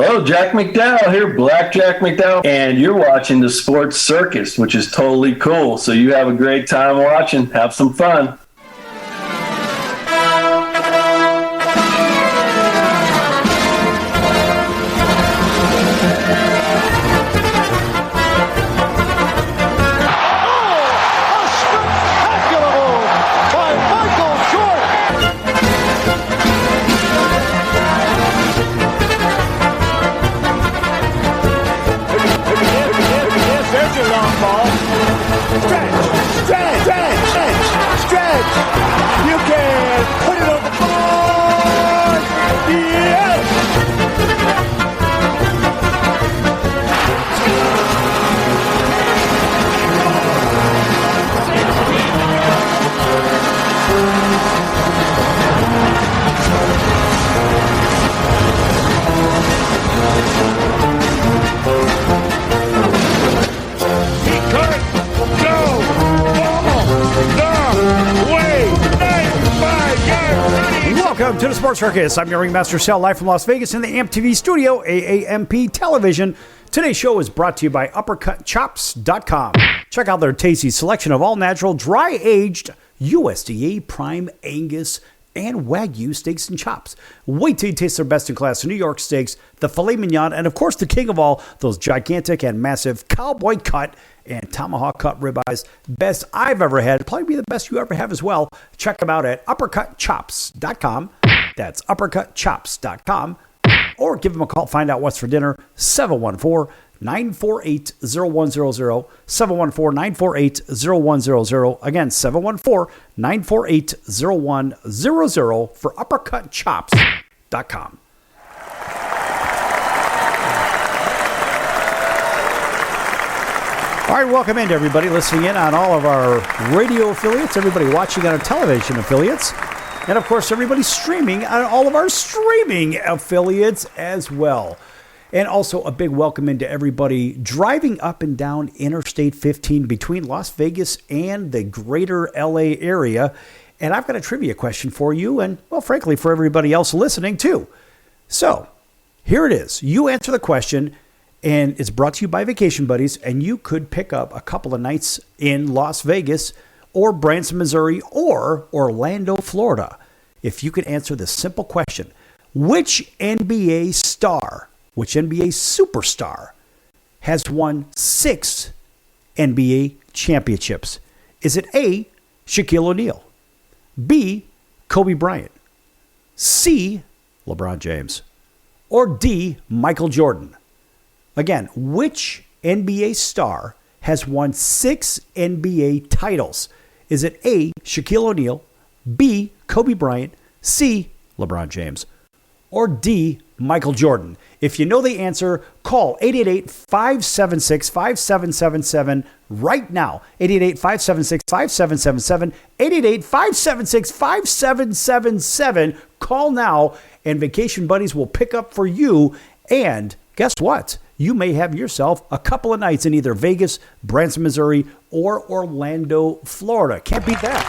Hello, Jack McDowell here, Black Jack McDowell, and you're watching the Sports Circus, which is totally cool. So you have a great time watching. Have some fun. Welcome to the Sports Circus. I'm your ringmaster, Sal, live from Las Vegas in the AMP TV studio, AAMP Television. Today's show is brought to you by UppercutChops.com. Check out their tasty selection of all-natural, dry-aged USDA Prime Angus and Wagyu steaks and chops. Wait till you taste their best-in-class New York steaks, the filet mignon, and of course the king of all, those gigantic and massive cowboy cut and tomahawk cut ribeyes. Best I've ever had. Probably be the best you ever have as well. Check them out at UppercutChops.com. That's UppercutChops.com. Or give them a call. Find out what's for dinner. 714-948-0100. 714-948-0100. Again, 714-948-0100 for UppercutChops.com. All right, welcome in to everybody listening in on all of our radio affiliates, everybody watching on our television affiliates, and of course, everybody streaming on all of our streaming affiliates as well. And also a big welcome into everybody driving up and down Interstate 15 between Las Vegas and the greater LA area. And I've got a trivia question for you and, well, frankly, for everybody else listening too. So here it is. You answer the question. And it's brought to you by Vacation Buddies, and you could pick up a couple of nights in Las Vegas or Branson, Missouri, or Orlando, Florida. If you could answer this simple question, which NBA star, which NBA superstar has won 6 NBA championships? Is it A, Shaquille O'Neal, B, Kobe Bryant, C, LeBron James, or D, Michael Jordan? Again, which NBA star has won 6 NBA titles? Is it A, Shaquille O'Neal, B, Kobe Bryant, C, LeBron James, or D, Michael Jordan? If you know the answer, call 888-576-5777 right now. 888-576-5777, 888-576-5777. Call now, and Vacation Buddies will pick up for you. And guess what? You may have yourself a couple of nights in either Vegas, Branson, Missouri, or Orlando, Florida. Can't beat that.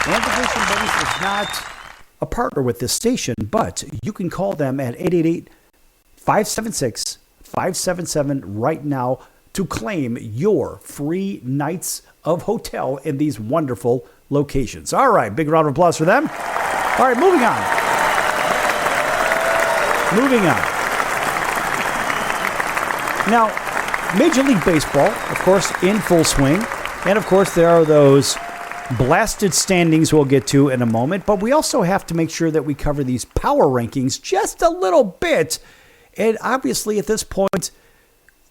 And Vacation Buddies is not a partner with this station, but you can call them at 888-576-5777 right now to claim your free nights of hotel in these wonderful locations. All right, big round of applause for them. All right, moving on. Now, Major League Baseball, of course, in full swing. And, of course, there are those blasted standings we'll get to in a moment. But we also have to make sure that we cover these power rankings just a little bit. And obviously, at this point,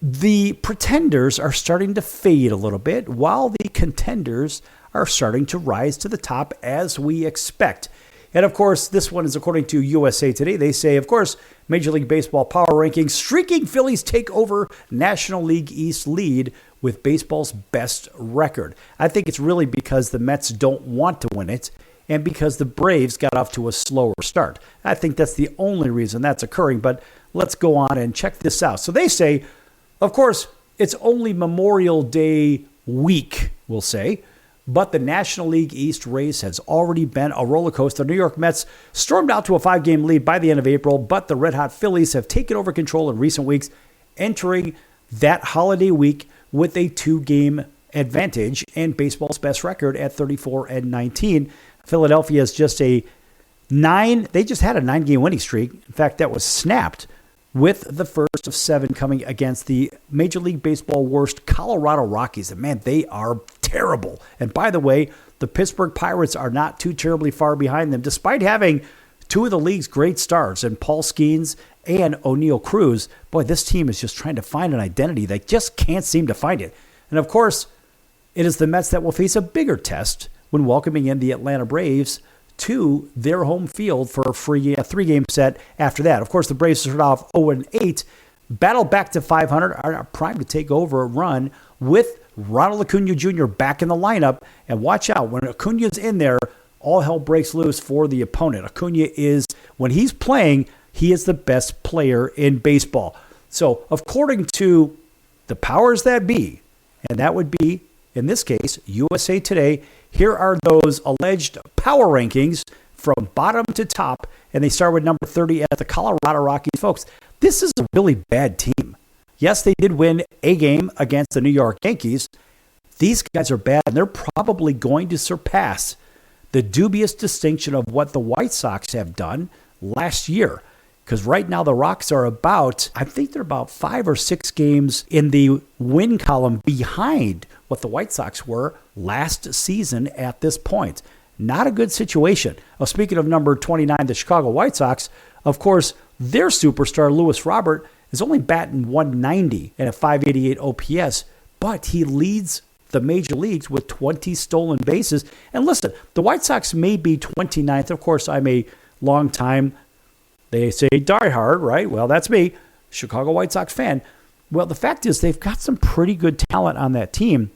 the pretenders are starting to fade a little bit, while the contenders are starting to rise to the top as we expect. And, of course, this one is according to USA Today. They say, of course, Major League Baseball power rankings, streaking Phillies take over National League East lead with baseball's best record. I think it's really because the Mets don't want to win it and because the Braves got off to a slower start. I think that's the only reason that's occurring, but let's go on and check this out. So they say, of course, it's only Memorial Day week, we'll say, but the National League East race has already been a roller coaster. New York Mets stormed out to a 5-game lead by the end of April, but the Red Hot Phillies have taken over control in recent weeks, entering that holiday week with a 2-game advantage and baseball's best record at 34-19. Philadelphia is just they just had a 9-game winning streak. In fact, that was snapped with the first of 7 coming against the Major League Baseball worst Colorado Rockies. And man, they are terrible. And by the way, the Pittsburgh Pirates are not too terribly far behind them, despite having 2 of the league's great stars in Paul Skeens and O'Neill Cruz. Boy, this team is just trying to find an identity. They just can't seem to find it. And of course, it is the Mets that will face a bigger test when welcoming in the Atlanta Braves to their home field for a 3-game set after that. Of course, the Braves start off 0-8, battle back to 500, are primed to take over a run with Ronald Acuna Jr. back in the lineup. And watch out, when Acuna's in there, all hell breaks loose for the opponent. Acuna is, when he's playing, he is the best player in baseball. So, according to the powers that be, and that would be, in this case, USA Today, here are those alleged power rankings from bottom to top, and they start with number 30 at the Colorado Rockies. Folks, this is a really bad team. Yes, they did win a game against the New York Yankees. These guys are bad, and they're probably going to surpass the dubious distinction of what the White Sox have done last year. Because right now the Rocks are I think they're about 5 or 6 games in the win column behind what the White Sox were last season at this point. Not a good situation. Well, speaking of number 29, the Chicago White Sox, of course, their superstar, Luis Robert, is only batting 190 and a 588 OPS, but he leads the major leagues with 20 stolen bases. And listen, the White Sox may be 29th. Of course, I'm a long time, they say diehard, right? Well, that's me, Chicago White Sox fan. Well, the fact is they've got some pretty good talent on that team.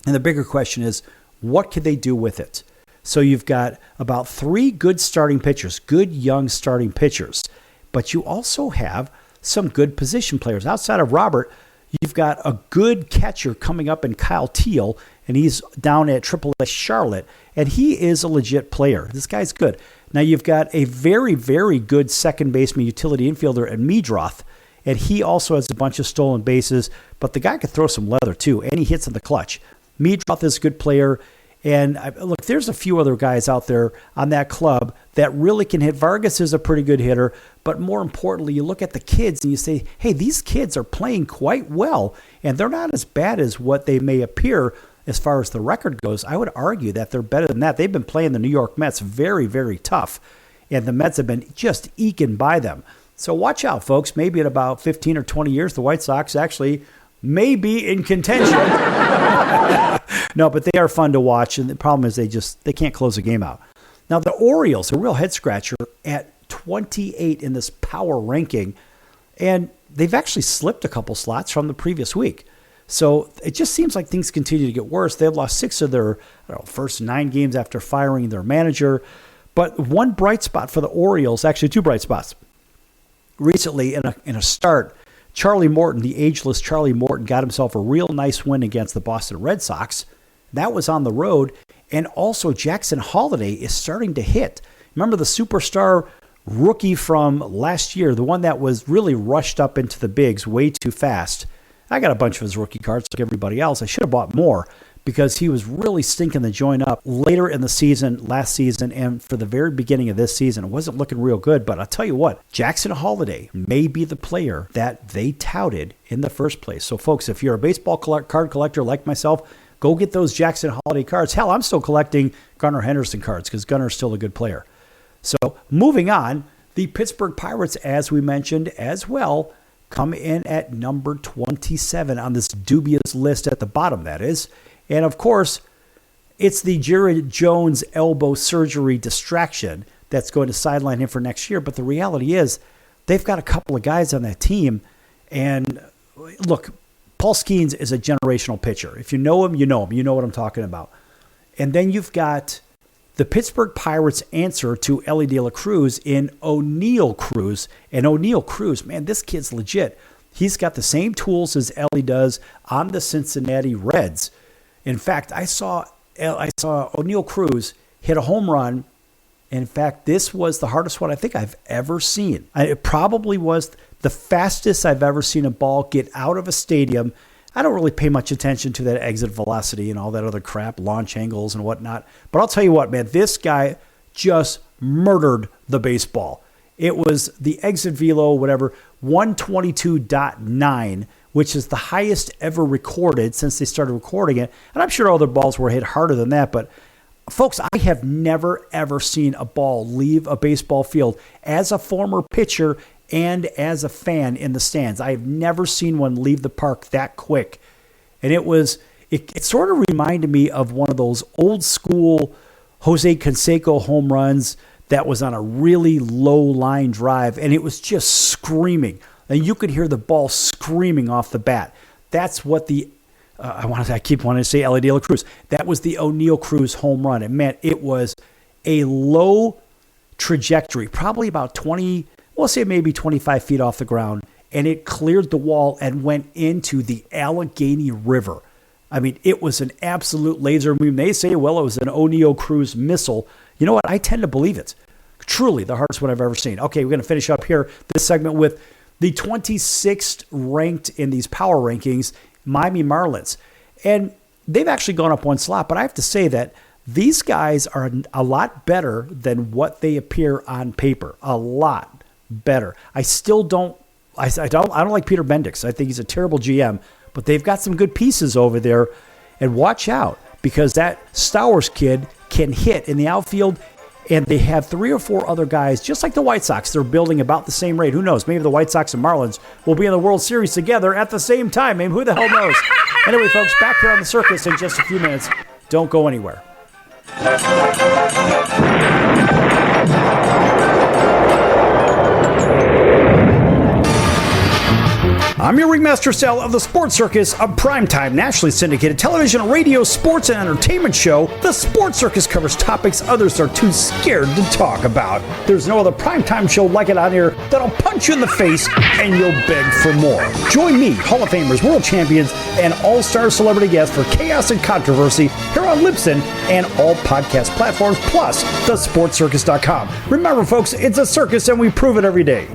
And the bigger question is, what could they do with it? So you've got about 3 good starting pitchers, good young starting pitchers. But you also have some good position players. Outside of Robert, you've got a good catcher coming up in Kyle Teal, and he's down at AAA Charlotte, and he is a legit player. This guy's good. Now you've got a very, very good second baseman, utility infielder in Meadroth, and he also has a bunch of stolen bases, but the guy could throw some leather too, and he hits in the clutch. Meadroth is a good player, and look, there's a few other guys out there on that club that really can hit. Vargas is a pretty good hitter, but more importantly, you look at the kids and you say, hey, these kids are playing quite well, and they're not as bad as what they may appear as far as the record goes. I would argue that they're better than that. They've been playing the New York Mets very, very tough, and the Mets have been just eking by them. So watch out, folks. Maybe in about 15 or 20 years, the White Sox actually may be in contention. No, but they are fun to watch, and the problem is they can't close the game out. Now, the Orioles, a real head-scratcher, at 28 in this power ranking, and they've actually slipped a couple slots from the previous week. So it just seems like things continue to get worse. They've lost 6 of their first 9 games after firing their manager. But one bright spot for the Orioles, actually 2 bright spots. Recently, in a start, Charlie Morton, the ageless Charlie Morton, got himself a real nice win against the Boston Red Sox. That was on the road. And also Jackson Holliday is starting to hit. Remember the superstar rookie from last year, the one that was really rushed up into the bigs way too fast. I got a bunch of his rookie cards like everybody else. I should have bought more because he was really stinking the joint up later in the season, last season, and for the very beginning of this season. It wasn't looking real good, but I'll tell you what, Jackson Holliday may be the player that they touted in the first place. So, folks, if you're a baseball card collector like myself, go get those Jackson Holliday cards. Hell, I'm still collecting Gunnar Henderson cards because Gunnar's still a good player. So, moving on, the Pittsburgh Pirates, as we mentioned as well, come in at number 27 on this dubious list at the bottom, that is. And, of course, it's the Jared Jones elbow surgery distraction that's going to sideline him for next year. But the reality is they've got a couple of guys on that team. And, look, Paul Skeens is a generational pitcher. If you know him, you know him. You know what I'm talking about. And then you've got the Pittsburgh Pirates' answer to Elly De La Cruz in O'Neill Cruz. And O'Neill Cruz, man, this kid's legit. He's got the same tools as Elly does on the Cincinnati Reds. In fact, I saw I saw O'Neal Cruz hit a home run. In fact, this was the hardest one I think I've ever seen. It probably was the fastest I've ever seen a ball get out of a stadium. I don't really pay much attention to that exit velocity and all that other crap, launch angles and whatnot. But I'll tell you what, man, this guy just murdered the baseball. It was the exit velo, whatever, 122.9, which is the highest ever recorded since they started recording it. And I'm sure other balls were hit harder than that, but folks, I have never, ever seen a ball leave a baseball field as a former pitcher and as a fan in the stands. I have never seen one leave the park that quick. And it sort of reminded me of one of those old school Jose Canseco home runs that was on a really low line drive, and it was just screaming. And you could hear the ball screaming off the bat. That's what I keep wanting to say Ellie De La Cruz. That was the O'Neal Cruz home run. And man, it was a low trajectory, probably about 20, we'll say maybe 25 feet off the ground, and it cleared the wall and went into the Allegheny River. I mean, it was an absolute laser beam. They say, well, it was an O'Neal Cruz missile. You know what? I tend to believe it. Truly the hardest one I've ever seen. Okay, we're going to finish up here this segment with the 26th ranked in these power rankings, Miami Marlins. And they've actually gone up one slot, but I have to say that these guys are a lot better than what they appear on paper. A lot better. I don't like Peter Bendix. I think he's a terrible GM, but they've got some good pieces over there. And watch out, because that Stowers kid can hit in the outfield, and they have 3 or 4 other guys, just like the White Sox. They're building about the same rate. Who knows? Maybe the White Sox and Marlins will be in the World Series together at the same time. Maybe who the hell knows? Anyway, folks, back here on the circus in just a few minutes. Don't go anywhere. I'm your ringmaster Sal of the Sports Circus, a primetime, nationally syndicated television, radio, sports, and entertainment show. The Sports Circus covers topics others are too scared to talk about. There's no other primetime show like it on here that'll punch you in the face and you'll beg for more. Join me, Hall of Famers, world champions, and all-star celebrity guests for chaos and controversy here on Libsyn and all podcast platforms, plus thesportscircus.com. Remember, folks, it's a circus and we prove it every day.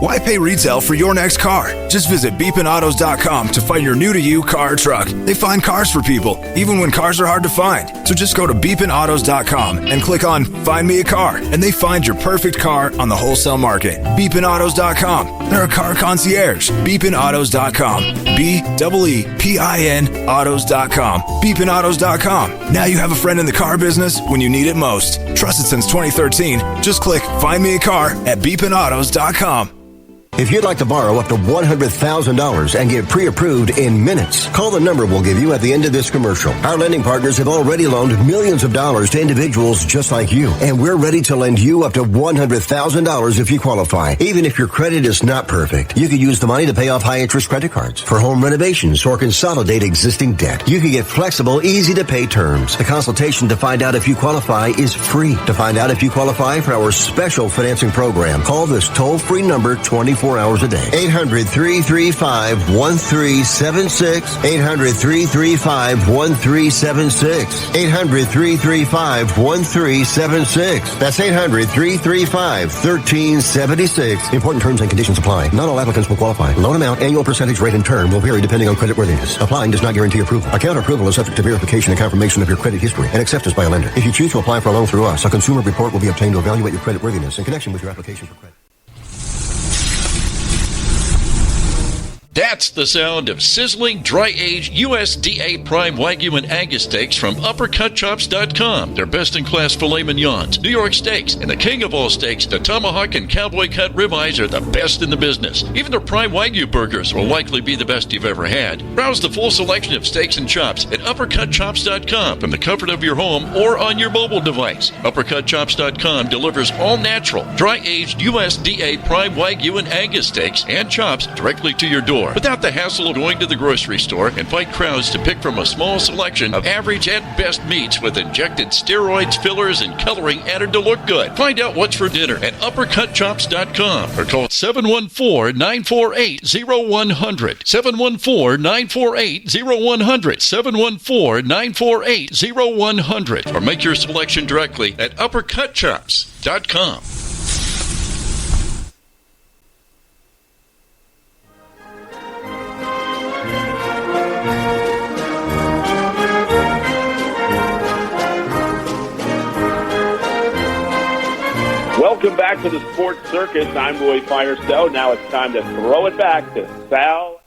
Why pay retail for your next car? Just visit beepinautos.com to find your new-to-you car or truck. They find cars for people, even when cars are hard to find. So just go to beepinautos.com and click on Find Me a Car, and they find your perfect car on the wholesale market. Beepinautos.com. They're a car concierge. Beepinautos.com. B-E-E-P-I-N autos.com. Beepinautos.com. Now you have a friend in the car business when you need it most. Trusted since 2013. Just click Find Me a Car at beepinautos.com. If you'd like to borrow up to $100,000 and get pre-approved in minutes, call the number we'll give you at the end of this commercial. Our lending partners have already loaned millions of dollars to individuals just like you, and we're ready to lend you up to $100,000 if you qualify. Even if your credit is not perfect, you could use the money to pay off high-interest credit cards, for home renovations, or consolidate existing debt. You can get flexible, easy-to-pay terms. The consultation to find out if you qualify is free. To find out if you qualify for our special financing program, call this toll-free number 24 hours a day. 800-335-1376. 800-335-1376. 800-335-1376. That's 800-335-1376. Important terms and conditions apply. Not all applicants will qualify. Loan amount, annual percentage rate, and term will vary depending on creditworthiness. Applying does not guarantee approval. Account approval is subject to verification and confirmation of your credit history and acceptance by a lender. If you choose to apply for a loan through us, a consumer report will be obtained to evaluate your creditworthiness in connection with your application for credit. That's the sound of sizzling, dry-aged USDA Prime Wagyu and Angus steaks from UpperCutChops.com. Their best-in-class filet mignons, New York steaks, and the king of all steaks, the tomahawk and cowboy cut ribeyes are the best in the business. Even their Prime Wagyu burgers will likely be the best you've ever had. Browse the full selection of steaks and chops at UpperCutChops.com from the comfort of your home or on your mobile device. UpperCutChops.com delivers all-natural, dry-aged USDA Prime Wagyu and Angus steaks and chops directly to your door. store without the hassle of going to the grocery store and fight crowds to pick from a small selection of average at best meats with injected steroids, fillers, and coloring added to look good. Find out what's for dinner at uppercutchops.com or call 714-948-0100. 714-948-0100. 714-948-0100. Or make your selection directly at uppercutchops.com. Welcome back to the Sports Circus. I'm Roy Firestone. Now it's time to throw it back to Sal.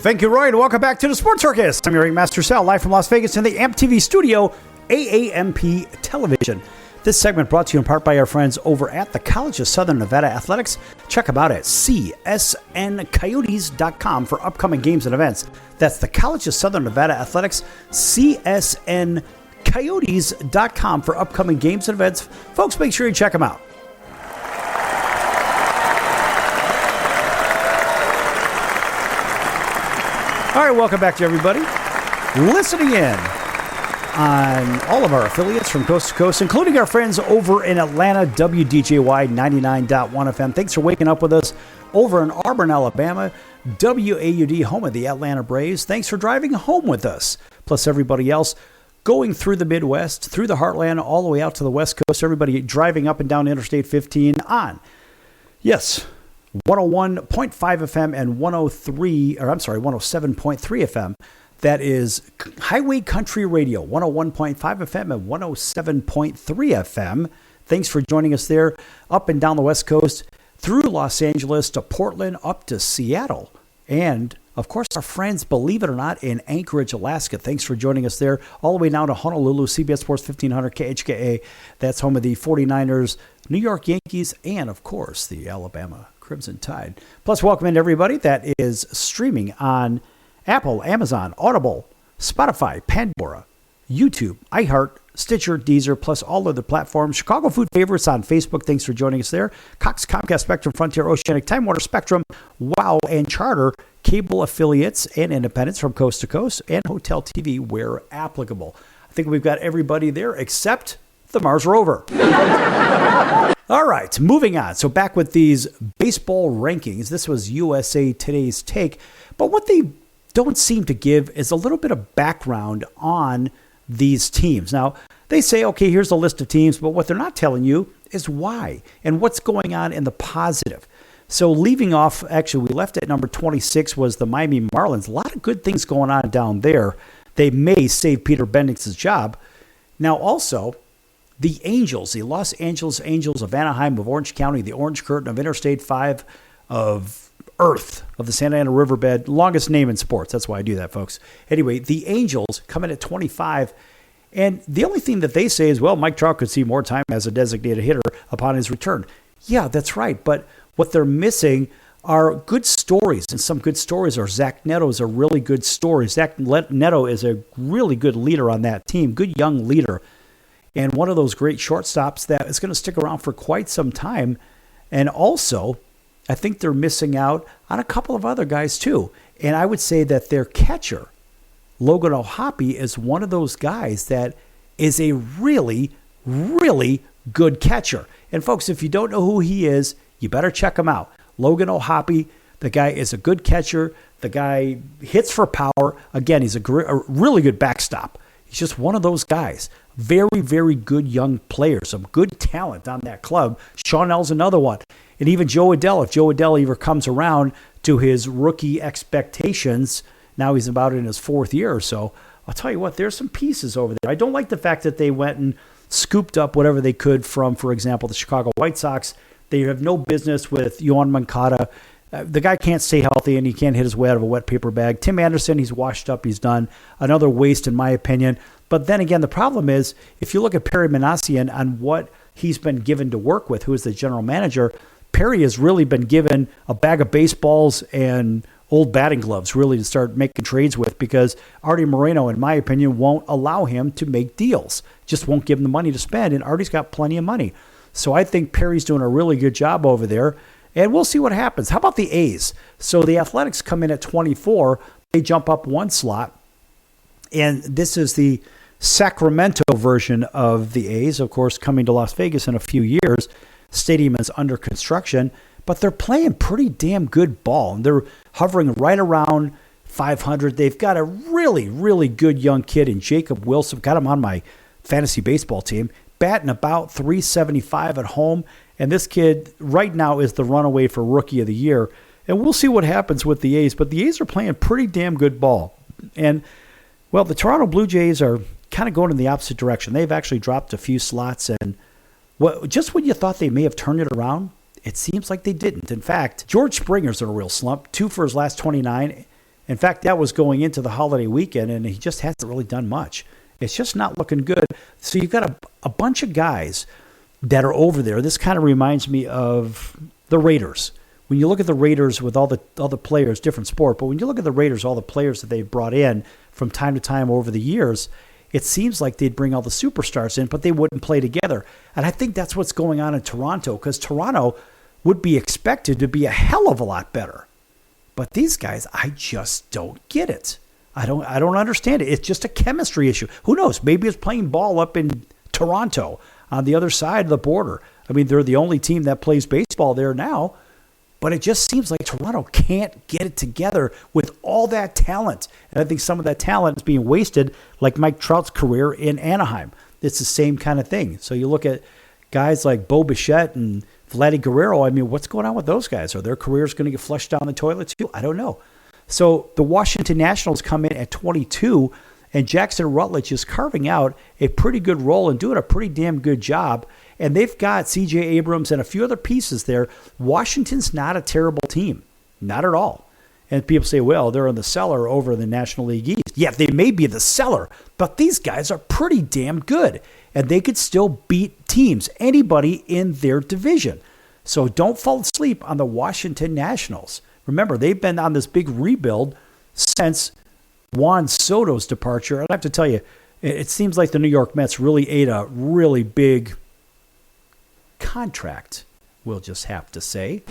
Thank you, Roy, and welcome back to the Sports Circus. I'm your ringmaster Sal, live from Las Vegas in the AMP TV studio, AAMP Television. This segment brought to you in part by our friends over at the College of Southern Nevada Athletics. Check them out at csncoyotes.com for upcoming games and events. That's the College of Southern Nevada Athletics, csncoyotes.com for upcoming games and events. Folks, make sure you check them out. All right, welcome back to everybody listening in on all of our affiliates from coast to coast, including our friends over in Atlanta, WDJY 99.1 FM. Thanks for waking up with us over in Auburn, Alabama, WAUD, home of the Atlanta Braves. Thanks for driving home with us, plus everybody else going through the Midwest, through the Heartland, all the way out to the West Coast. Everybody driving up and down Interstate 15 on, yes, 101.5 FM and 107.3 FM. That is Highway Country Radio, 101.5 FM and 107.3 FM. Thanks for joining us there, up and down the West Coast, through Los Angeles to Portland, up to Seattle. And, of course, our friends, believe it or not, in Anchorage, Alaska. Thanks for joining us there. All the way down to Honolulu, CBS Sports 1500 KHKA. That's home of the 49ers, New York Yankees, and, of course, the Alabama Crimson Tide. Plus, welcome in everybody that is streaming on Apple, Amazon, Audible, Spotify, Pandora, YouTube, iHeart, Stitcher, Deezer, plus all other platforms. Chicago Food Favorites on Facebook. Thanks for joining us there. Cox, Comcast, Spectrum, Frontier, Oceanic, Time Warner, Spectrum, WOW, and Charter, cable affiliates and independents from coast to coast, and Hotel TV where applicable. I think we've got everybody there except the Mars Rover. All right, moving on. So back with these baseball rankings. This was USA Today's take. But what they don't seem to give is a little bit of background on these teams. Now, they say, okay, here's a list of teams, but what they're not telling you is why and what's going on in the positive. So leaving off, actually, we left at number 26 was the Miami Marlins. A lot of good things going on down there. They may save Peter Bendix's job. Now, also, the Angels, the Los Angeles Angels of Anaheim, of Orange County, the Orange Curtain, of Interstate 5, of Earth, of the Santa Ana Riverbed, longest name in sports. That's why I do that, folks. Anyway, the Angels come in at 25, and the only thing that they say is, well, Mike Trout could see more time as a designated hitter upon his return. Yeah, that's right, but what they're missing are good stories, and some good stories are Zach Neto is a really good story. Zach Neto is a really good leader on that team, good young leader, and one of those great shortstops that is going to stick around for quite some time. And also, I think they're missing out on a couple of other guys too. And I would say that their catcher, Logan O'Hoppe, is one of those guys that is a really, really good catcher. And folks, if you don't know who he is, you better check him out. Logan O'Hoppe, the guy is a good catcher. The guy hits for power. Again, he's a really good backstop. He's just one of those guys. Very, very good young players. Some good talent on that club. Shawnell's another one. And even Joe Adell. If Joe Adell ever comes around to his rookie expectations, now he's about in his fourth year or so, I'll tell you what, there's some pieces over there. I don't like the fact that they went and scooped up whatever they could from, for example, the Chicago White Sox. They have no business with Yoan Moncada. The guy can't stay healthy, and he can't hit his way out of a wet paper bag. Tim Anderson, he's washed up. He's done. Another waste, in my opinion. But then again, the problem is, if you look at Perry Manassian on what he's been given to work with, who is the general manager, Perry has really been given a bag of baseballs and old batting gloves really to start making trades with, because Artie Moreno, in my opinion, won't allow him to make deals. Just won't give him the money to spend, and Artie's got plenty of money. So I think Perry's doing a really good job over there, and we'll see what happens. How about the A's? So the Athletics come in at 24. They jump up one slot, and this is the Sacramento version of the A's, of course, coming to Las Vegas in a few years. Stadium is under construction, but they're playing pretty damn good ball. And they're hovering right around 500. They've got a really, really good young kid in Jacob Wilson. Got him on my fantasy baseball team, batting about 375 at home. And this kid right now is the runaway for Rookie of the Year. And we'll see what happens with the A's. But the A's are playing pretty damn good ball. And, well, the Toronto Blue Jays are kind of going in the opposite direction. They've actually dropped a few slots. And just when you thought they may have turned it around, it seems like they didn't. In fact, George Springer's in a real slump, 2 for his last 29. In fact, that was going into the holiday weekend, and he just hasn't really done much. It's just not looking good. So you've got a bunch of guys that are over there. This kind of reminds me of the Raiders. When you look at the Raiders with all the players, different sport, but when you look at the Raiders, all the players that they've brought in from time to time over the years, it seems like they'd bring all the superstars in, but they wouldn't play together. And I think that's what's going on in Toronto, because Toronto would be expected to be a hell of a lot better. But these guys, I just don't get it. I don't understand it. It's just a chemistry issue. Who knows? Maybe it's playing ball up in Toronto on the other side of the border. I mean, they're the only team that plays baseball there now. But it just seems like Toronto can't get it together with all that talent. And I think some of that talent is being wasted, like Mike Trout's career in Anaheim. It's the same kind of thing. So you look at guys like Bo Bichette and Vladdy Guerrero. I mean, what's going on with those guys? Are their careers going to get flushed down the toilet too? I don't know. So the Washington Nationals come in at 22, and Jackson Rutledge is carving out a pretty good role and doing a pretty damn good job. And they've got C.J. Abrams and a few other pieces there. Washington's not a terrible team. Not at all. And people say, well, they're in the cellar over in the National League East. Yeah, they may be in the cellar, but these guys are pretty damn good. And they could still beat teams, anybody in their division. So don't fall asleep on the Washington Nationals. Remember, they've been on this big rebuild since Juan Soto's departure. And I have to tell you, it seems like the New York Mets really ate a really big contract, we'll just have to say,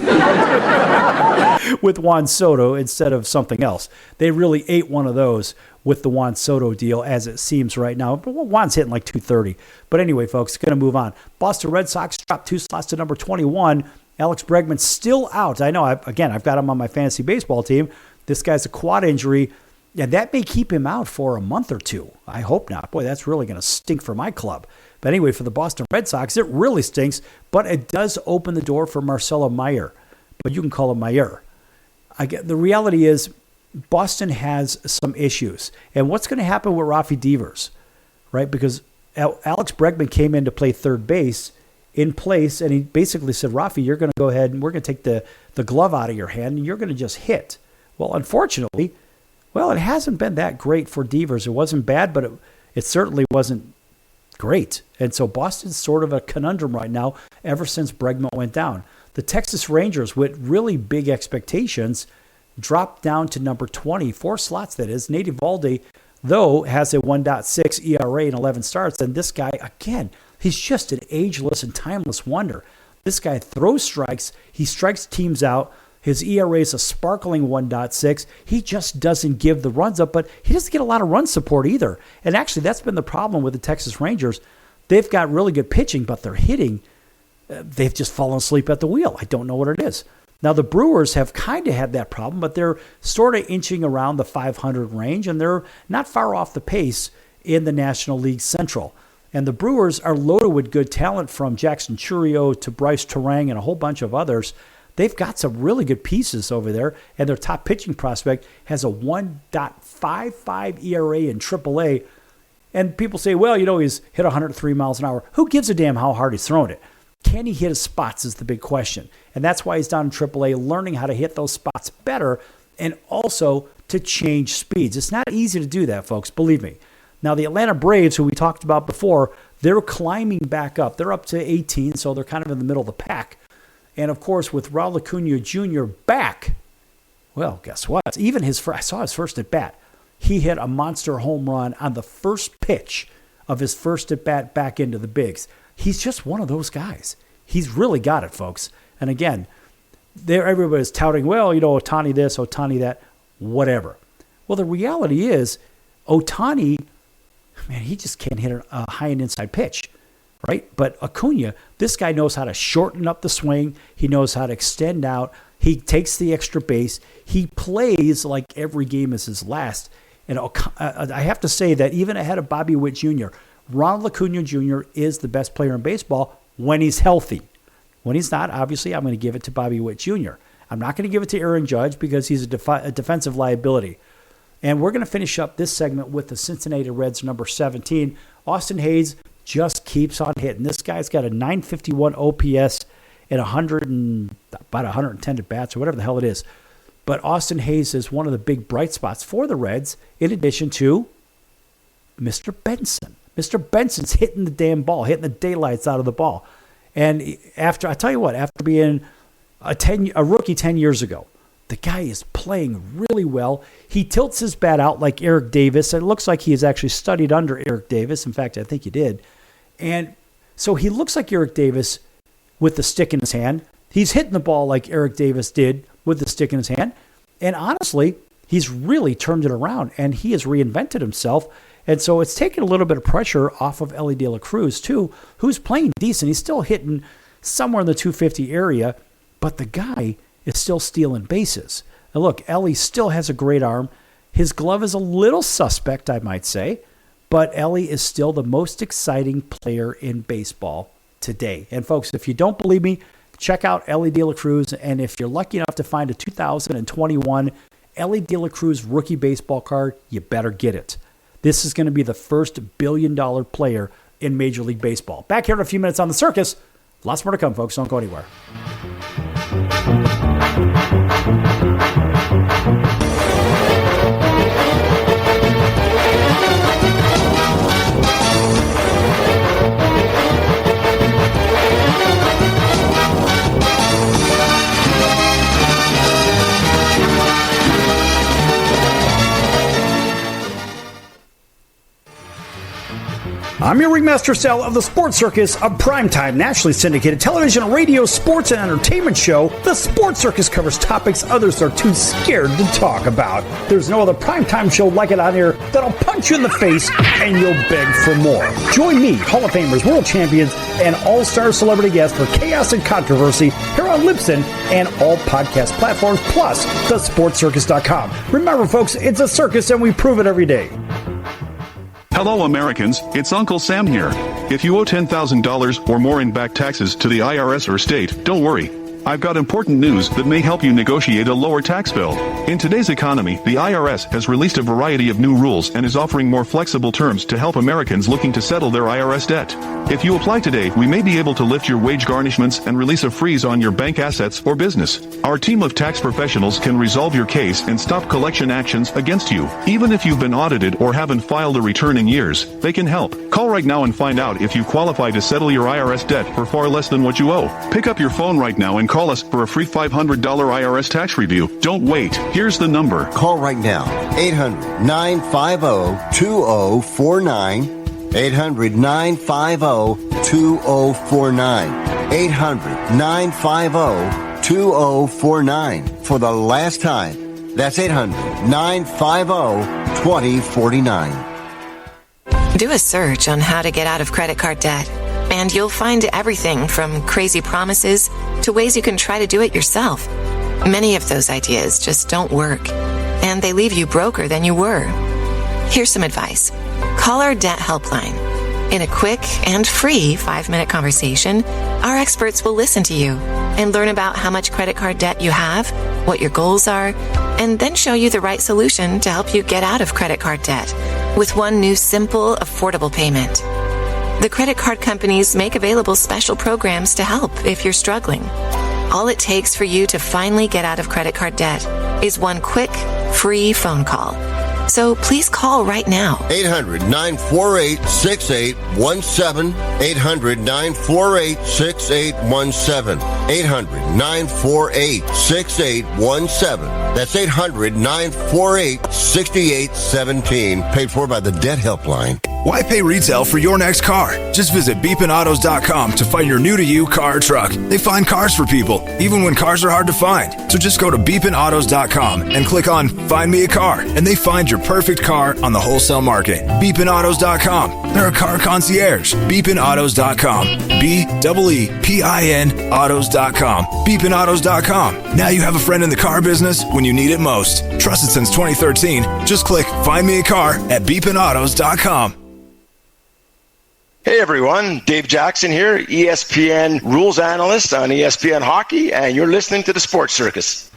with Juan Soto instead of something else. They really ate one of those with the Juan Soto deal, as it seems right now. But Juan's hitting like 230. But anyway, folks, going to move on. Boston Red Sox dropped 2 slots to number 21. Alex Bregman's still out. I know, I've got him on my fantasy baseball team. This guy's a quad injury, and that may keep him out for a month or two. I hope not. Boy, that's really going to stink for my club. But anyway, for the Boston Red Sox, it really stinks, but it does open the door for Marcelo Mayer. But you can call him Mayer. The reality is Boston has some issues. And what's going to happen with Rafi Devers, right? Because Alex Bregman came in to play third base in place, and he basically said, Rafi, you're going to go ahead and we're going to take the glove out of your hand, and you're going to just hit. Well, unfortunately, it hasn't been that great for Devers. It wasn't bad, but it certainly wasn't great. And so Boston's sort of a conundrum right now ever since Bregman went down. The Texas Rangers, with really big expectations, dropped down to number 20, 4 slots that is. Nate Eovaldi, though, has a 1.6 ERA and 11 starts. And this guy, again, he's just an ageless and timeless wonder. This guy throws strikes. He strikes teams out. His ERA is a sparkling 1.6. He just doesn't give the runs up, but he doesn't get a lot of run support either. And actually, that's been the problem with the Texas Rangers. They've got really good pitching, but their hitting, they've just fallen asleep at the wheel. I don't know what it is. Now, the Brewers have kind of had that problem, but they're sort of inching around the 500 range, and they're not far off the pace in the National League Central. And the Brewers are loaded with good talent, from Jackson Chourio to Bryce Terang and a whole bunch of others. They've got some really good pieces over there, and their top pitching prospect has a 1.55 ERA in AAA. And people say, well, he's hit 103 miles an hour. Who gives a damn how hard he's throwing it? Can he hit his spots is the big question. And that's why he's down in AAA, learning how to hit those spots better and also to change speeds. It's not easy to do that, folks, believe me. Now, the Atlanta Braves, who we talked about before, they're climbing back up. They're up to 18, so they're kind of in the middle of the pack. And, of course, with Raul Acuna Jr. back, Well, guess what? Even I saw his first at bat. He hit a monster home run on the first pitch of his first at bat back into the bigs. He's just one of those guys. He's really got it, folks. And again, everybody's touting, well, Ohtani this, Ohtani that, whatever. Well, the reality is, Ohtani, man, he just can't hit a high and inside pitch, right? But Acuna, this guy knows how to shorten up the swing. He knows how to extend out. He takes the extra base. He plays like every game is his last. And I have to say that even ahead of Bobby Witt Jr., Ronald Acuna Jr. is the best player in baseball when he's healthy. When he's not, obviously, I'm going to give it to Bobby Witt Jr. I'm not going to give it to Aaron Judge because he's a defensive liability. And we're going to finish up this segment with the Cincinnati Reds number 17. Austin Hayes just keeps on hitting. This guy's got a 951 OPS and about 110 at bats or whatever the hell it is. But Austin Hayes is one of the big bright spots for the Reds, in addition to Mr. Benson. Mr. Benson's hitting the damn ball, hitting the daylights out of the ball. And after being a rookie 10 years ago, the guy is playing really well. He tilts his bat out like Eric Davis. It looks like he has actually studied under Eric Davis. In fact, I think he did. And so he looks like Eric Davis with the stick in his hand. He's hitting the ball like Eric Davis did with the stick in his hand. And honestly, he's really turned it around, and he has reinvented himself. And so it's taken a little bit of pressure off of Elly De La Cruz, too, who's playing decent. He's still hitting somewhere in the 250 area, but the guy is still stealing bases. And look, Elly still has a great arm. His glove is a little suspect, I might say, but Elly is still the most exciting player in baseball today. And folks, if you don't believe me, check out Elly De La Cruz. And if you're lucky enough to find a 2021 Elly De La Cruz rookie baseball card, you better get it. This is going to be the first billion-dollar player in Major League Baseball. Back here in a few minutes on The Circus. Lots more to come, folks. Don't go anywhere. I'm your ringmaster Sal of the Sports Circus, a primetime, nationally syndicated television, radio, sports, and entertainment show. The Sports Circus covers topics others are too scared to talk about. There's no other primetime show like it on air that'll punch you in the face and you'll beg for more. Join me, Hall of Famers, world champions, and all-star celebrity guests for chaos and controversy here on Libsyn and all podcast platforms, plus thesportscircus.com. Remember, folks, it's a circus and we prove it every day. Hello Americans, it's Uncle Sam here. If you owe $10,000 or more in back taxes to the IRS or state, don't worry. I've got important news that may help you negotiate a lower tax bill. In today's economy, the IRS has released a variety of new rules and is offering more flexible terms to help Americans looking to settle their IRS debt. If you apply today, we may be able to lift your wage garnishments and release a freeze on your bank assets or business. Our team of tax professionals can resolve your case and stop collection actions against you. Even if you've been audited or haven't filed a return in years, they can help. Call right now and find out if you qualify to settle your IRS debt for far less than what you owe. Pick up your phone right now and call us for a free $500 IRS tax review. Don't wait. Here's the number. Call right now. 800-950-2049. 800-950-2049. 800-950-2049. For the last time, that's 800-950-2049. Do a search on how to get out of credit card debt, and you'll find everything from crazy promises to ways you can try to do it yourself. Many of those ideas just don't work, and they leave you broker than you were. Here's some advice. Call our debt helpline. In a quick and free 5-minute conversation, our experts will listen to you and learn about how much credit card debt you have, what your goals are, and then show you the right solution to help you get out of credit card debt with one new simple, affordable payment. The credit card companies make available special programs to help if you're struggling. All it takes for you to finally get out of credit card debt is one quick, free phone call. So please call right now. 800-948-6817. 800-948-6817. 800-948-6817. That's 800-948-6817. Paid for by the Debt Helpline. Why pay retail for your next car? Just visit beepinautos.com to find your new-to-you car or truck. They find cars for people, even when cars are hard to find. So just go to beepinautos.com and click on Find Me a Car, and they find your perfect car on the wholesale market. Beepinautos.com. They're a car concierge. Beepinautos.com. BEEPIN autos.com. Beepinautos.com. Now you have a friend in the car business when you need it most. Trusted since 2013. Just click Find Me a Car at beepinautos.com. Hey everyone, Dave Jackson here, ESPN rules analyst on ESPN Hockey, and you're listening to the Sports Circus.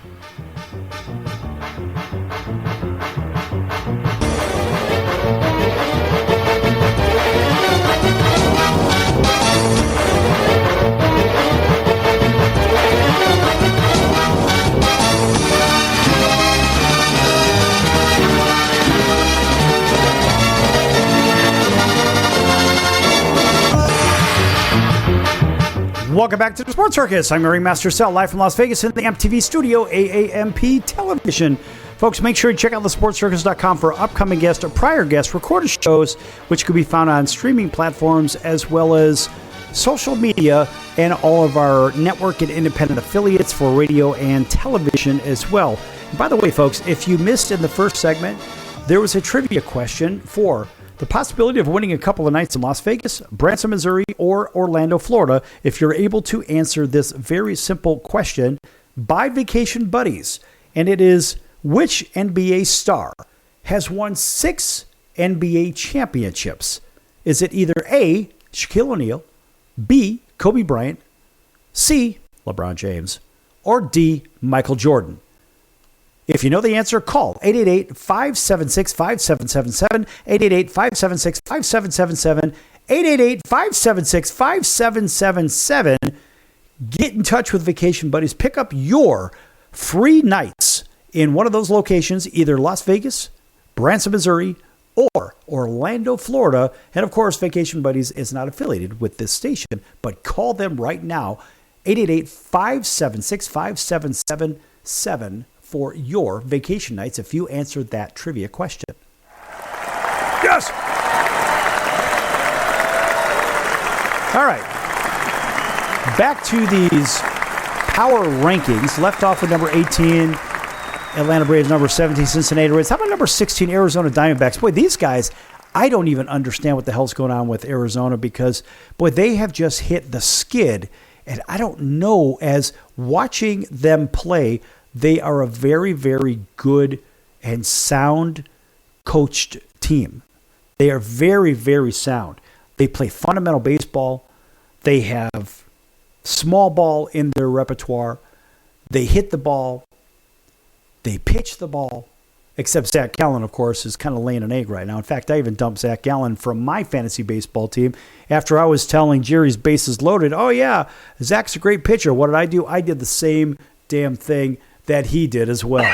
Welcome back to the Sports Circus. I'm Ringmaster Sal, live from Las Vegas in the MTV studio, AAMP Television. Folks, make sure you check out thesportscircus.com for upcoming guests or prior guests, recorded shows, which can be found on streaming platforms as well as social media and all of our network and independent affiliates for radio and television as well. And by the way, folks, if you missed in the first segment, there was a trivia question for the possibility of winning a couple of nights in Las Vegas, Branson, Missouri, or Orlando, Florida, if you're able to answer this very simple question by Vacation Buddies. And it is, which NBA star has won 6 NBA championships? Is it either A, Shaquille O'Neal, B, Kobe Bryant, C, LeBron James, or D, Michael Jordan? If you know the answer, call 888-576-5777, 888-576-5777, 888-576-5777. Get in touch with Vacation Buddies. Pick up your free nights in one of those locations, either Las Vegas, Branson, Missouri, or Orlando, Florida. And of course, Vacation Buddies is not affiliated with this station, but call them right now, 888-576-5777. For your vacation nights if you answered that trivia question. Yes! All right. Back to these power rankings. Left off with number 18, Atlanta Braves, number 17, Cincinnati Reds. How about number 16, Arizona Diamondbacks? Boy, these guys, I don't even understand what the hell's going on with Arizona because, boy, they have just hit the skid. And I don't know, as watching them play, they are a very, very good and sound coached team. They are very, very sound. They play fundamental baseball. They have small ball in their repertoire. They hit the ball. They pitch the ball. Except Zach Gallen, of course, is kind of laying an egg right now. In fact, I even dumped Zach Gallen from my fantasy baseball team after I was telling Jerry's bases loaded, oh, yeah, Zach's a great pitcher. What did I do? I did the same damn thing that he did as well.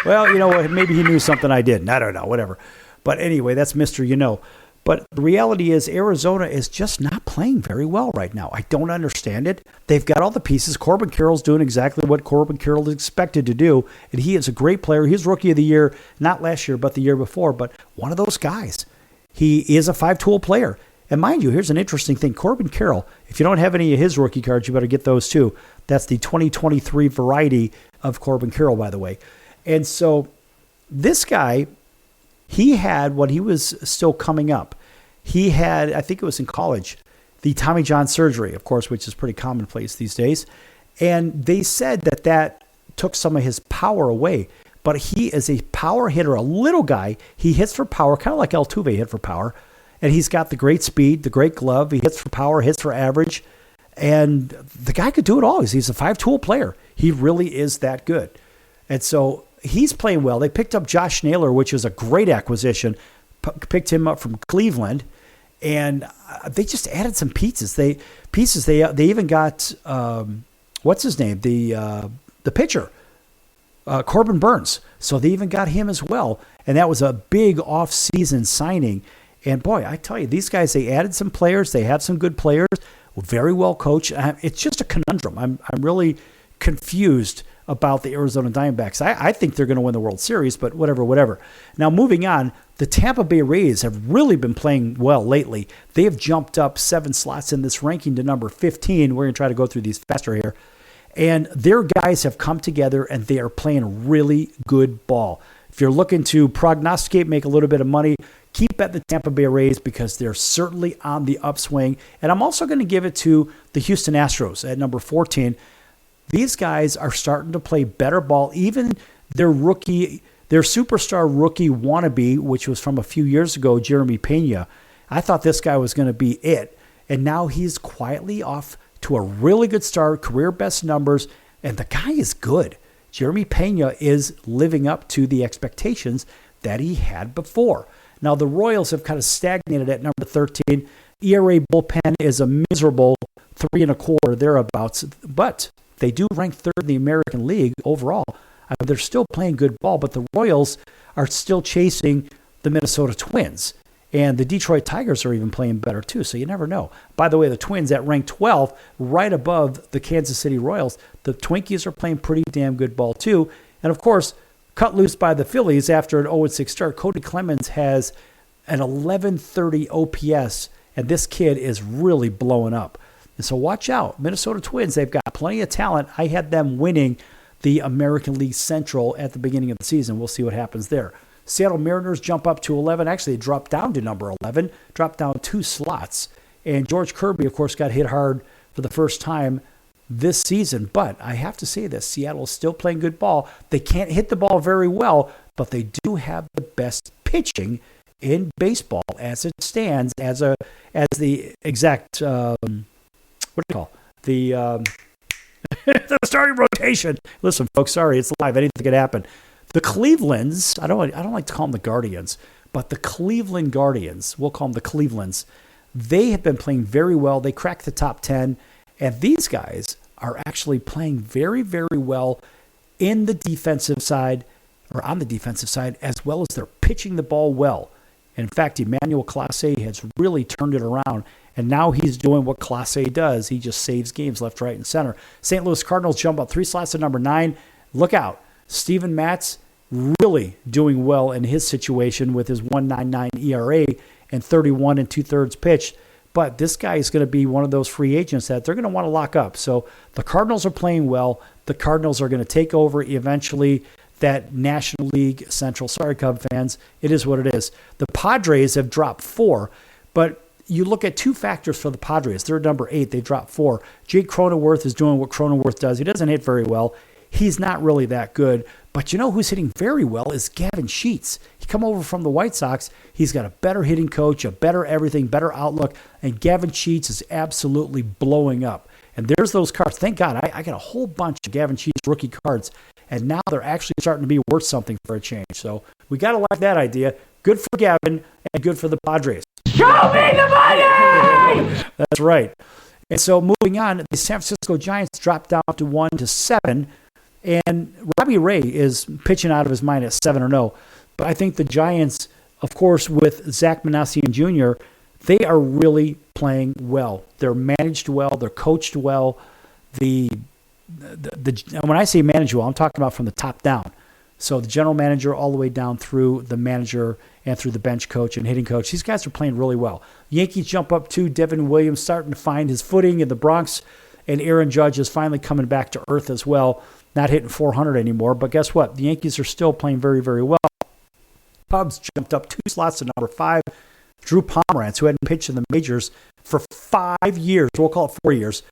Well, you know what? Maybe he knew something I didn't. I don't know, whatever. But anyway, that's Mr. You Know. But the reality is Arizona is just not playing very well right now. I don't understand it. They've got all the pieces. Corbin Carroll's doing exactly what Corbin Carroll is expected to do. And he is a great player. He's Rookie of the Year, not last year, but the year before. But one of those guys. He is a 5-tool player. And mind you, here's an interesting thing. Corbin Carroll, if you don't have any of his rookie cards, you better get those too. That's the 2023 variety of Corbin Carroll, by the way. And so this guy, he had, when he was still coming up, he had, I think it was in college, the Tommy John surgery, of course, which is pretty commonplace these days. And they said that that took some of his power away. But he is a power hitter, a little guy. He hits for power, kind of like Altuve hit for power. And he's got the great speed, the great glove. He hits for power, hits for average. And the guy could do it all. He's a 5-tool player. He really is that good. And so he's playing well. They picked up Josh Naylor, which is a great acquisition. Picked him up from Cleveland. And they just added some pieces. They even got, what's his name? The pitcher. Corbin Burns. So they even got him as well. And that was a big off-season signing. And boy, I tell you, these guys, they added some players. They have some good players, very well coached. It's just a conundrum. I'm really confused about the Arizona Diamondbacks. I think they're going to win the World Series, but whatever. Now, moving on, the Tampa Bay Rays have really been playing well lately. They have jumped up 7 slots in this ranking to number 15. We're going to try to go through these faster here. And their guys have come together, and they are playing really good ball. If you're looking to prognosticate, make a little bit of money, keep at the Tampa Bay Rays because they're certainly on the upswing. And I'm also going to give it to the Houston Astros at number 14. These guys are starting to play better ball. Even their superstar rookie wannabe, which was from a few years ago, Jeremy Pena, I thought this guy was going to be it. And now he's quietly off to a really good start, career best numbers, and the guy is good. Jeremy Pena is living up to the expectations that he had before. Now, the Royals have kind of stagnated at number 13. ERA bullpen is a miserable 3.25 thereabouts, but they do rank third in the American League overall. They're still playing good ball, but the Royals are still chasing the Minnesota Twins. And the Detroit Tigers are even playing better, too, so you never know. By the way, the Twins at rank 12, right above the Kansas City Royals. The Twinkies are playing pretty damn good ball, too. And, of course, cut loose by the Phillies after an 0-6 start, Cody Clemens has an 1130 OPS, and this kid is really blowing up. And so watch out. Minnesota Twins, they've got plenty of talent. I had them winning the American League Central at the beginning of the season. We'll see what happens there. Seattle Mariners jump up to 11. Actually, they dropped down to number 11, dropped down 2 slots. And George Kirby, of course, got hit hard for the first time this season. But I have to say this, Seattle is still playing good ball. They can't hit the ball very well, but they do have the best pitching in baseball as it stands, as the exact, what do you call the starting rotation. Listen, folks, sorry, it's live. Anything could happen. The Clevelands, I don't like to call them the Guardians, but the Cleveland Guardians, we'll call them the Clevelands, they have been playing very well. They cracked the top 10, and these guys are actually playing very, very well in the defensive side, or on the defensive side, as well as they're pitching the ball well. And in fact, Emmanuel Clase has really turned it around, and now he's doing what Clase does. He just saves games left, right, and center. St. Louis Cardinals jump up 3 slots to number 9. Look out. Steven Matz really doing well in his situation with his 1.99 ERA and 31 2/3 pitch. But this guy is going to be one of those free agents that they're going to want to lock up. So the Cardinals are playing well. The Cardinals are going to take over eventually that National League Central. Sorry, Cub fans. It is what it is. The Padres have dropped 4, but you look at 2 factors for the Padres. They're number 8. They dropped 4. Jake Cronenworth is doing what Cronenworth does. He doesn't hit very well. He's not really that good. But you know who's hitting very well is Gavin Sheets. He come over from the White Sox. He's got a better hitting coach, a better everything, better outlook. And Gavin Sheets is absolutely blowing up. And there's those cards. Thank God, I got a whole bunch of Gavin Sheets rookie cards. And now they're actually starting to be worth something for a change. So we got to like that idea. Good for Gavin and good for the Padres. Show me the money! That's right. And so moving on, the San Francisco Giants dropped down to 1-7. And Robbie Ray is pitching out of his mind at 7-0. But I think the Giants, of course, with Zach Manasian Jr., they are really playing well. They're managed well. They're coached well. When I say managed well, I'm talking about from the top down. So the general manager all the way down through the manager and through the bench coach and hitting coach. These guys are playing really well. Yankees jump up to Devin Williams starting to find his footing in the Bronx. And Aaron Judge is finally coming back to earth as well. Not hitting 400 anymore, but guess what? The Yankees are still playing very, very well. Cubs jumped up 2 slots to number 5. Drew Pomeranz, who hadn't pitched in the majors for 5 years, we'll call it 4 years.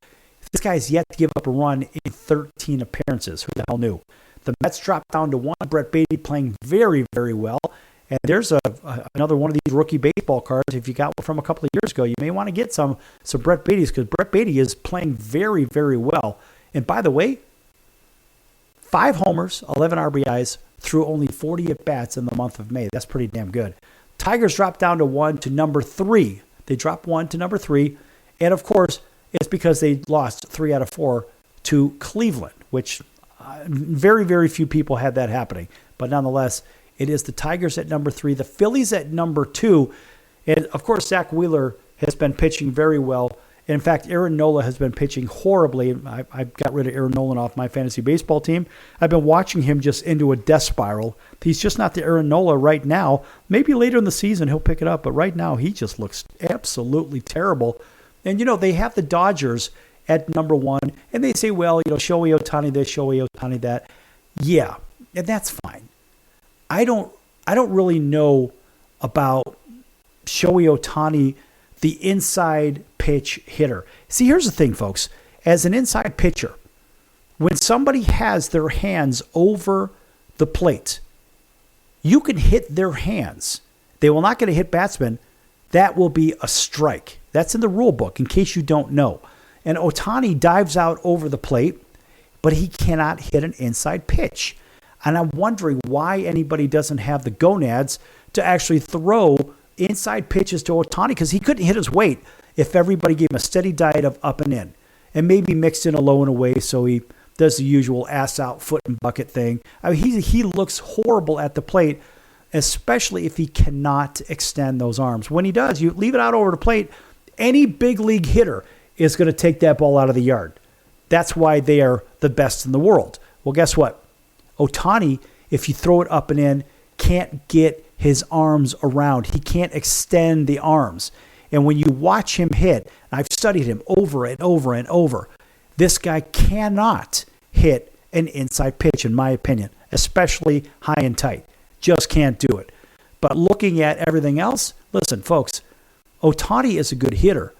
This guy has yet to give up a run in 13 appearances. Who the hell knew? The Mets dropped down to 1. Brett Beatty playing very, very well. And there's another one of these rookie baseball cards. If you got one from a couple of years ago, you may want to get some Brett Beatty's because Brett Beatty is playing very, very well. And by the way, 5 homers, 11 RBIs through only 40 at-bats in the month of May. That's pretty damn good. Tigers dropped down to 1 to number 3. They dropped 1 to number 3. And, of course, it's because they lost 3 out of 4 to Cleveland, which Very, very few people had that happening. But nonetheless, it is the Tigers at number 3, the Phillies at number 2. And, of course, Zach Wheeler has been pitching very well. In fact, Aaron Nola has been pitching horribly. I got rid of Aaron Nola off my fantasy baseball team. I've been watching him just into a death spiral. He's just not the Aaron Nola right now. Maybe later in the season he'll pick it up, but right now he just looks absolutely terrible. And, they have the Dodgers at number 1, and they say, well, Shohei Ohtani this, Shohei Ohtani that. Yeah, and that's fine. I don't really know about Shohei Ohtani, the inside pitch hitter. See, here's the thing, folks. As an inside pitcher, when somebody has their hands over the plate, you can hit their hands. They will not get a hit batsman. That will be a strike. That's in the rule book, in case you don't know. And Ohtani dives out over the plate, but he cannot hit an inside pitch. And I'm wondering why anybody doesn't have the gonads to actually throw inside pitches to Ohtani, because he couldn't hit his weight if everybody gave him a steady diet of up and in, and maybe mixed in a low and away, so he does the usual ass out, foot and bucket thing. I mean, he looks horrible at the plate, especially if he cannot extend those arms. When he does, you leave it out over the plate, any big league hitter is going to take that ball out of the yard. That's why they are the best in the world. Well, guess what? Ohtani, if you throw it up and in, can't get his arms around. He can't extend the arms. And when you watch him hit, and I've studied him over and over and over, this guy cannot hit an inside pitch, in my opinion, especially high and tight. Just can't do it. But looking at everything else, listen, folks, Ohtani is a good hitter,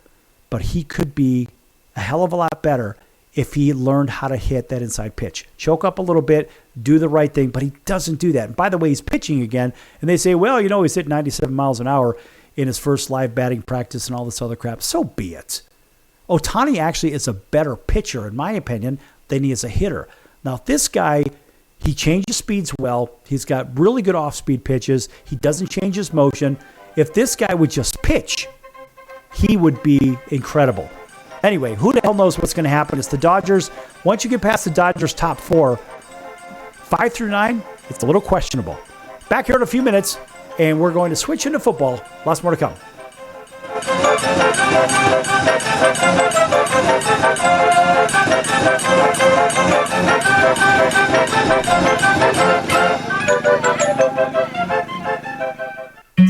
but he could be a hell of a lot better if he learned how to hit that inside pitch. Choke up a little bit, do the right thing, but he doesn't do that. And by the way, he's pitching again, and they say, well, he's hit 97 miles an hour in his first live batting practice and all this other crap. So be it. Ohtani actually is a better pitcher, in my opinion, than he is a hitter. Now, this guy, he changes speeds well. He's got really good off-speed pitches. He doesn't change his motion. If this guy would just pitch, he would be incredible. Anyway, who the hell knows what's going to happen? It's the Dodgers. Once you get past the Dodgers' top 4, 5 through 9, it's a little questionable. Back here in a few minutes, and we're going to switch into football. Lots more to come.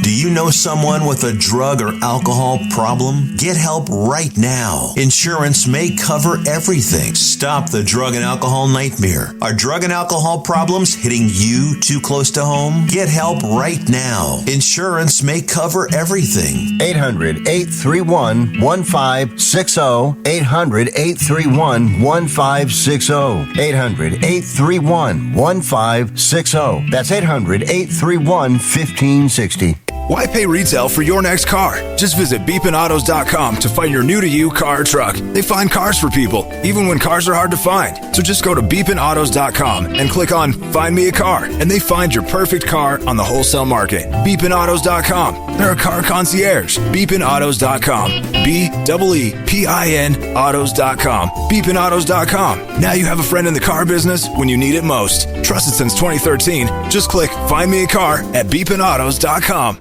Do you know someone with a drug or alcohol problem? Get help right now. Insurance may cover everything. Stop the drug and alcohol nightmare. Are drug and alcohol problems hitting you too close to home? Get help right now. Insurance may cover everything. 800-831-1560. 800-831-1560. 800-831-1560. That's 800-831-1560. Why pay retail for your next car? Just visit beepinautos.com to find your new-to-you car or truck. They find cars for people, even when cars are hard to find. So just go to beepinautos.com and click on Find Me a Car, and they find your perfect car on the wholesale market. beepinautos.com. They're a car concierge. beepinautos.com. B-E-E-P-I-N autos.com. beepinautos.com. Now you have a friend in the car business when you need it most. Trusted since 2013. Just click Find Me a Car at beepinautos.com.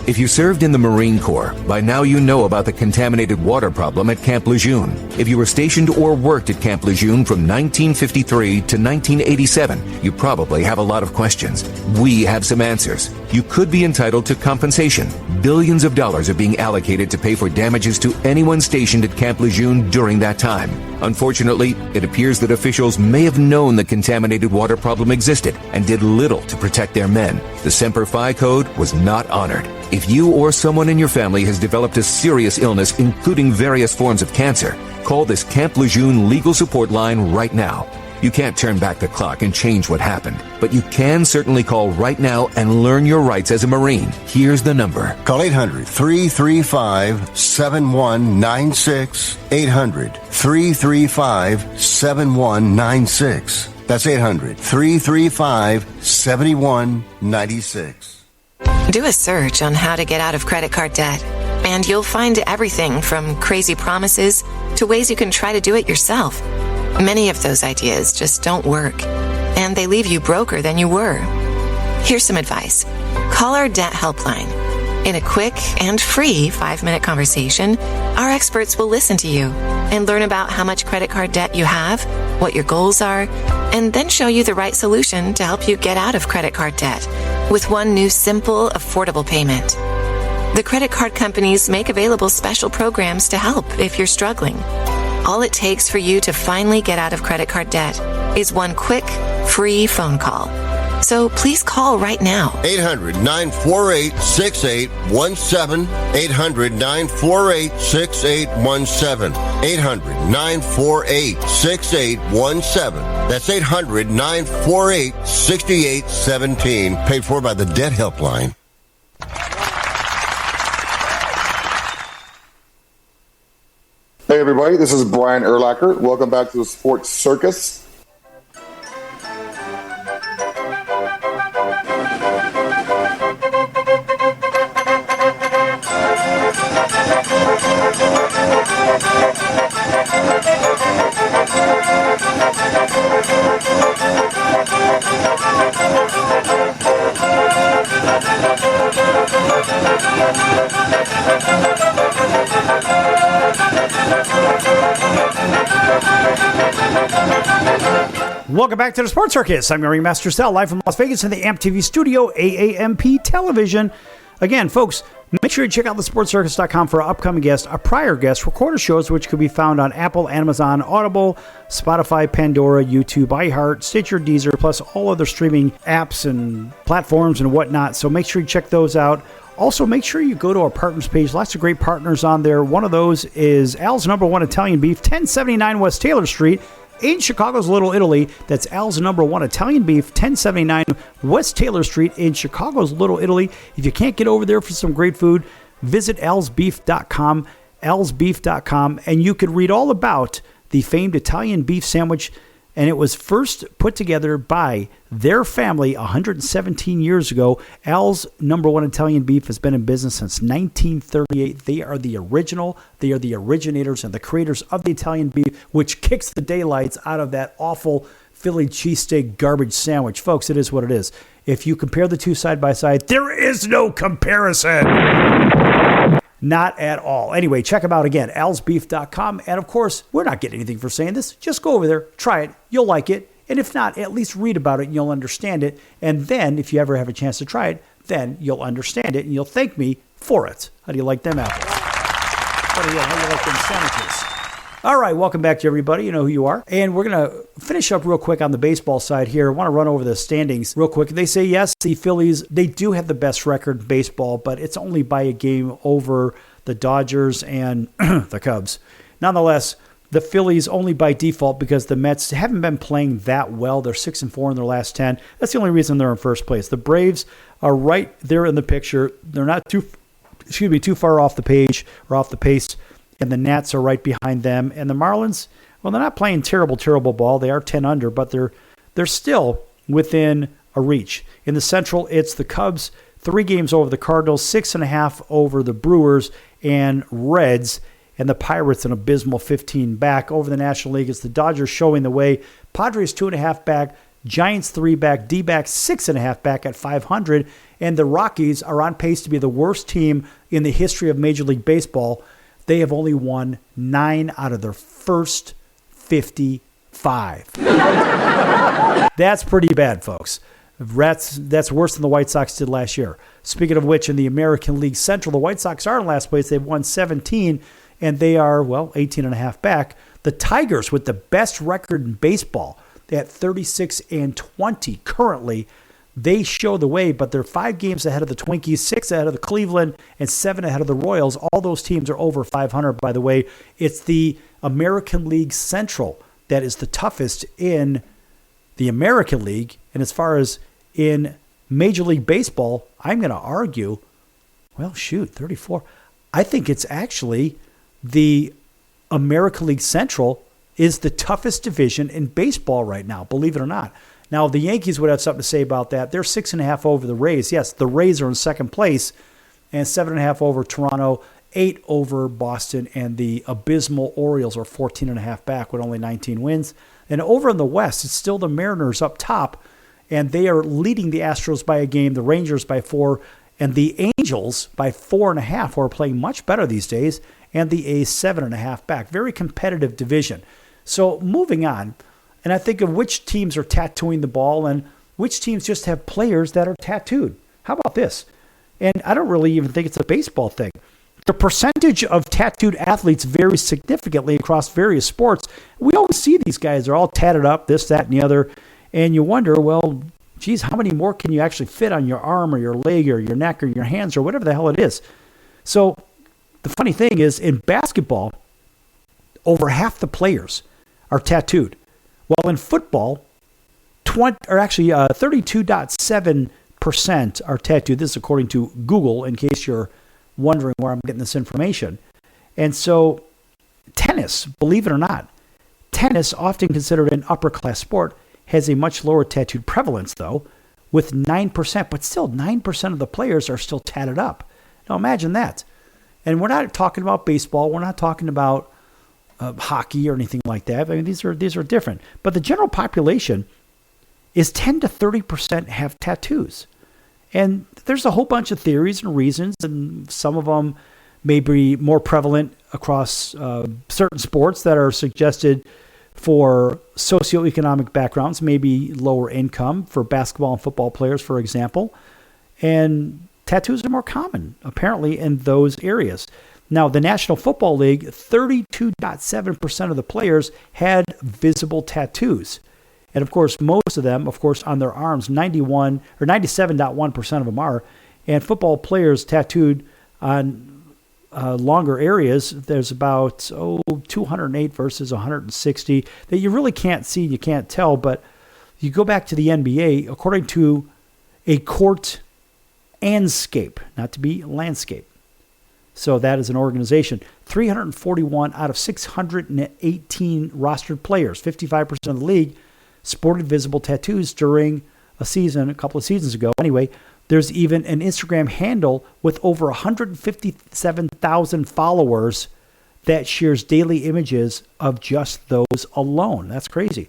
If you served in the Marine Corps, by now you know about the contaminated water problem at Camp Lejeune. If you were stationed or worked at Camp Lejeune from 1953 to 1987, you probably have a lot of questions. We have some answers. You could be entitled to compensation. Billions of dollars are being allocated to pay for damages to anyone stationed at Camp Lejeune during that time. Unfortunately, it appears that officials may have known the contaminated water problem existed and did little to protect their men. The Semper Fi Code was not honored. If you or someone in your family has developed a serious illness, including various forms of cancer, call this Camp Lejeune legal support line right now. You can't turn back the clock and change what happened, but you can certainly call right now and learn your rights as a Marine. Here's the number. Call 800-335-7196. 800-335-7196. That's 800-335-7196. Do a search on how to get out of credit card debt, and you'll find everything from crazy promises to ways you can try to do it yourself. Many of those ideas just don't work, and they leave you broker than you were. Here's some advice. Call our debt helpline. In a quick and free 5-minute conversation, our experts will listen to you and learn about how much credit card debt you have, what your goals are, and then show you the right solution to help you get out of credit card debt with one new simple, affordable payment. The credit card companies make available special programs to help if you're struggling. All it takes for you to finally get out of credit card debt is one quick, free phone call. So please call right now. 800-948-6817. 800-948-6817. 800-948-6817. That's 800-948-6817. Paid for by the Debt Helpline. Hey everybody, this is Brian Urlacher. Welcome back to the Sports Circus. Welcome back to the Sports Circus. I'm your Ringmaster Sal, live from Las Vegas in the AMP TV studio, AAMP Television. Again, folks, make sure you check out thesportscircus.com for our upcoming guests, our prior guests, recorder shows, which can be found on Apple, Amazon, Audible, Spotify, Pandora, YouTube, iHeart, Stitcher, Deezer, plus all other streaming apps and platforms and whatnot. So make sure you check those out. Also, make sure you go to our partners page. Lots of great partners on there. One of those is Al's Number One Italian Beef, 1079 West Taylor Street in Chicago's Little Italy. That's Al's Number One Italian Beef, 1079 West Taylor Street in Chicago's Little Italy. If you can't get over there for some great food, visit alsbeef.com, alsbeef.com, and you can read all about the famed Italian beef sandwich. And it was first put together by their family 117 years ago. Al's Number One Italian Beef has been in business since 1938. They are the original. They are the originators and the creators of the Italian beef, which kicks the daylights out of that awful Philly cheesesteak garbage sandwich. Folks, it is what it is. If you compare the two side by side, there is no comparison. Not at all. Anyway, check them out again, alsbeef.com. And of course, we're not getting anything for saying this. Just go over there, try it. You'll like it. And if not, at least read about it and you'll understand it. And then, if you ever have a chance to try it, then you'll understand it and you'll thank me for it. How do you like them apples? How do you like them sandwiches? All right, welcome back to everybody. You know who you are. And we're going to finish up real quick on the baseball side here. I want to run over the standings real quick. They say, yes, the Phillies, they do have the best record in baseball, but it's only by a game over the Dodgers and the Cubs. Nonetheless, the Phillies only by default because the Mets haven't been playing that well. They're 6-4 in their last 10. That's the only reason they're in first place. The Braves are right there in the picture. They're not too far off the page or off the pace. And the Nats are right behind them. And the Marlins, well, they're not playing terrible ball. They are 10 under, but they're still within a reach. In the Central, it's the Cubs, 3 games over the Cardinals, 6.5 over the Brewers and Reds, and the Pirates an abysmal 15 back. Over the National League, it's the Dodgers showing the way. Padres 2.5 back, Giants 3 back, D-backs 6.5 back at 500, and the Rockies are on pace to be the worst team in the history of Major League Baseball. They have only won 9 out of their first 55. That's pretty bad, folks. That's worse than the White Sox did last year. Speaking of which, in the American League Central, the White Sox are in last place. They've won 17, and they are, 18.5 back. The Tigers, with the best record in baseball, at 36-20 currently, they show the way, but they're 5 games ahead of the Twinkies, 6 ahead of the Cleveland, and 7 ahead of the Royals. All those teams are over 500, by the way. It's the American League Central that is the toughest in the American League. And as far as in Major League Baseball, I'm going to argue, 34. I think it's actually the American League Central is the toughest division in baseball right now, believe it or not. Now, the Yankees would have something to say about that. They're 6.5 over the Rays. Yes, the Rays are in second place and 7.5 over Toronto 8 over Boston, and the abysmal Orioles are 14.5 back with only 19 wins. And over in the West, it's still the Mariners up top, and they are leading the Astros by a game, the Rangers by 4, and the Angels by 4.5, who are playing much better these days, and the A's 7.5 back. Very competitive division. So moving on, and I think of which teams are tattooing the ball and which teams just have players that are tattooed. How about this? And I don't really even think it's a baseball thing. The percentage of tattooed athletes varies significantly across various sports. We always see these guys are all tatted up, this, that, and the other, and you wonder, well, geez, how many more can you actually fit on your arm or your leg or your neck or your hands or whatever the hell it is? So the funny thing is, in basketball, over half the players are tattooed, while in football, 32.7% are tattooed. This is according to Google, in case you're wondering where I'm getting this information. And so tennis, believe it or not, tennis, often considered an upper class sport, has a much lower tattooed prevalence, though, with 9%, but still 9% of the players are still tatted up. Now imagine that. And we're not talking about baseball. We're not talking about hockey or anything like that. I mean, these are different. But the general population is 10 to 30% have tattoos. And there's a whole bunch of theories and reasons, and some of them may be more prevalent across certain sports that are suggested for socioeconomic backgrounds, maybe lower income for basketball and football players, for example. And tattoos are more common, apparently, in those areas. Now, the National Football League, 32.7% of the players had visible tattoos. And, of course, most of them, on their arms, 97.1% of them are. And football players tattooed on longer areas, there's about 208 versus 160 that you really can't see, you can't tell. But you go back to the NBA, according to a court Anscape, not to be landscape. So that is an organization. 341 out of 618 rostered players, 55% of the league, sported visible tattoos during a season, a couple of seasons ago. Anyway, there's even an Instagram handle with over 157,000 followers that shares daily images of just those alone. That's crazy.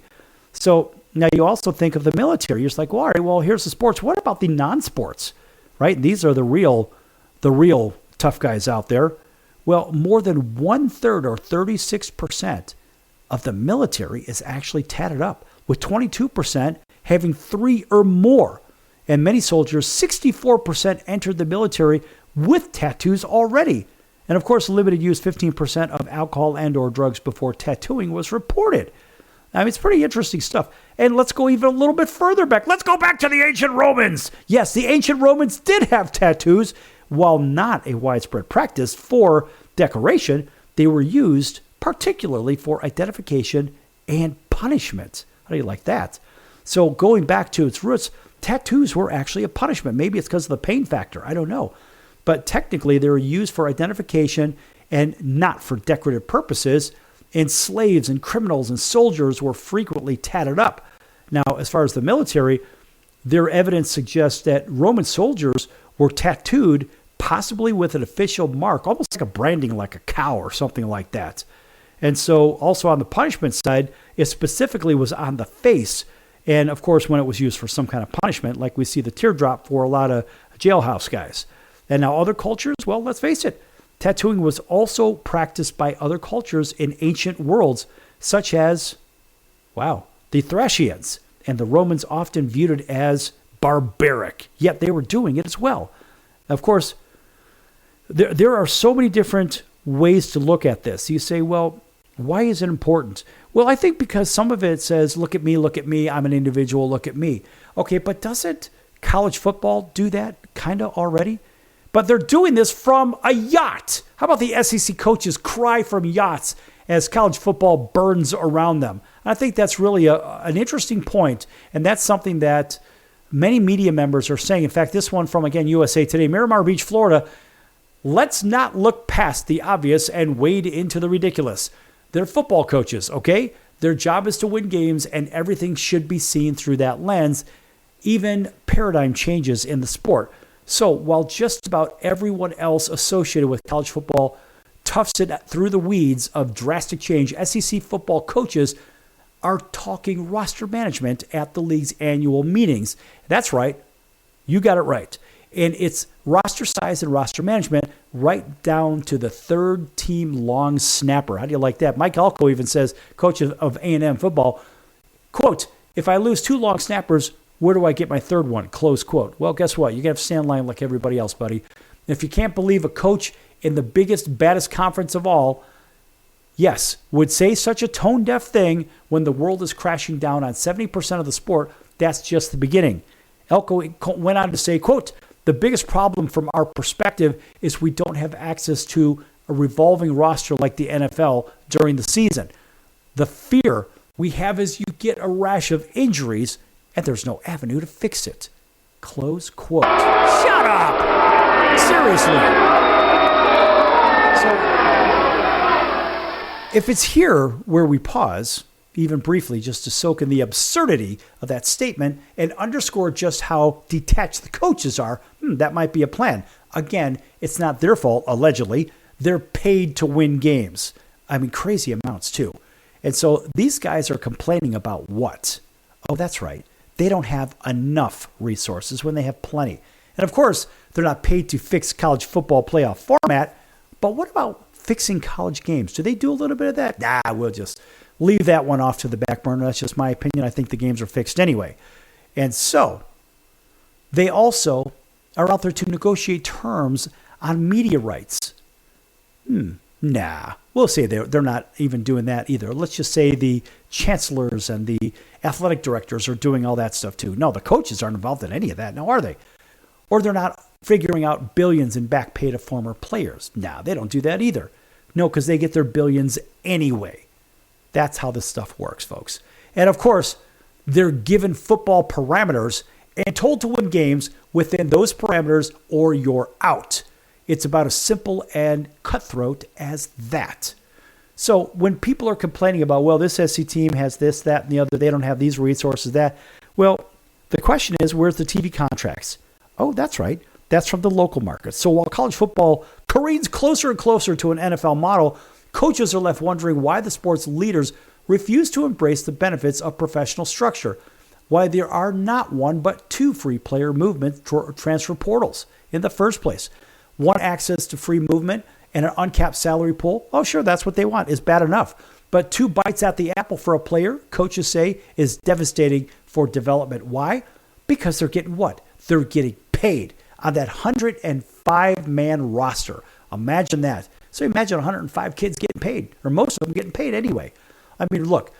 So now you also think of the military. You're just like, well, all right, well, here's the sports. What about the non-sports, right? These are the real tough guys out there. Well, more than 1/3 or 36% of the military is actually tatted up, with 22% having 3 or more. And many soldiers, 64%, entered the military with tattoos already. And of course, limited use, 15% of alcohol and or drugs before tattooing was reported. I mean, it's pretty interesting stuff. And let's go even a little bit further back. Let's go back to the ancient Romans. Yes, the ancient Romans did have tattoos. While not a widespread practice for decoration, they were used particularly for identification and punishment. How do you like that? So going back to its roots, tattoos were actually a punishment. Maybe it's because of the pain factor. I don't know. But technically, they were used for identification and not for decorative purposes. And slaves and criminals and soldiers were frequently tatted up. Now, as far as the military, their evidence suggests that Roman soldiers were tattooed possibly with an official mark, almost like a branding, like a cow or something like that. And so also on the punishment side, it specifically was on the face. And of course, when it was used for some kind of punishment, like we see the teardrop for a lot of jailhouse guys. And now other cultures, well, let's face it, tattooing was also practiced by other cultures in ancient worlds, such as, the Thracians. And the Romans often viewed it as barbaric, yet they were doing it as well. Of course, there are so many different ways to look at this. You say, well, why is it important? Well, I think because some of it says, look at me, I'm an individual, look at me. Okay, but doesn't college football do that kind of already? But they're doing this from a yacht. How about the SEC coaches cry from yachts as college football burns around them? I think that's really an interesting point, and that's something that many media members are saying. In fact, this one from, again, USA Today, Miramar Beach, Florida. Let's not look past the obvious and wade into the ridiculous. They're football coaches, okay? Their job is to win games, and everything should be seen through that lens, even paradigm changes in the sport. So while just about everyone else associated with college football toughs it through the weeds of drastic change, SEC football coaches are talking roster management at the league's annual meetings. That's right. You got it right. And it's roster size and roster management right down to the third team long snapper. How do you like that? Mike Elko even says, coach of A&M football, quote, if I lose 2 long snappers, where do I get my third one? Close quote. Well, guess what? You got to stand line like everybody else, buddy. And if you can't believe a coach in the biggest, baddest conference of all, yes, would say such a tone-deaf thing when the world is crashing down on 70% of the sport, that's just the beginning. Elko went on to say, quote, the biggest problem from our perspective is we don't have access to a revolving roster like the NFL during the season. The fear we have is you get a rash of injuries and there's no avenue to fix it. Close quote. Shut up! Seriously. So, if it's here where we pause, even briefly, just to soak in the absurdity of that statement and underscore just how detached the coaches are, that might be a plan. Again, it's not their fault, allegedly. They're paid to win games. I mean, crazy amounts, too. And so these guys are complaining about what? Oh, that's right. They don't have enough resources when they have plenty. And of course, they're not paid to fix college football playoff format, but what about fixing college games? Do they do a little bit of that? Nah, we'll just leave that one off to the back burner. That's just my opinion. I think the games are fixed anyway. And so they also are out there to negotiate terms on media rights. Nah, we'll say they're not even doing that either. Let's just say the chancellors and the athletic directors are doing all that stuff too. No, the coaches aren't involved in any of that. Now, are they? Or they're not figuring out billions in back pay to former players. Nah, they don't do that either. No, because they get their billions anyway. That's how this stuff works, folks. And of course, they're given football parameters and told to win games within those parameters or you're out. It's about as simple and cutthroat as that. So when people are complaining about, well, this SC team has this, that, and the other, they don't have these resources, that, well, the question is, where's the TV contracts? Oh, that's right. That's from the local market. So while college football careens closer and closer to an NFL model, coaches are left wondering why the sport's leaders refuse to embrace the benefits of professional structure, why there are not one but 2 free player movement transfer portals in the first place. One, access to free movement and an uncapped salary pool. Oh, sure, that's what they want. It's bad enough. But 2 bites at the apple for a player, coaches say, is devastating for development. Why? Because they're getting what? They're getting paid on that 105-man roster. Imagine that. So imagine 105 kids getting paid, or most of them getting paid anyway. I mean, look,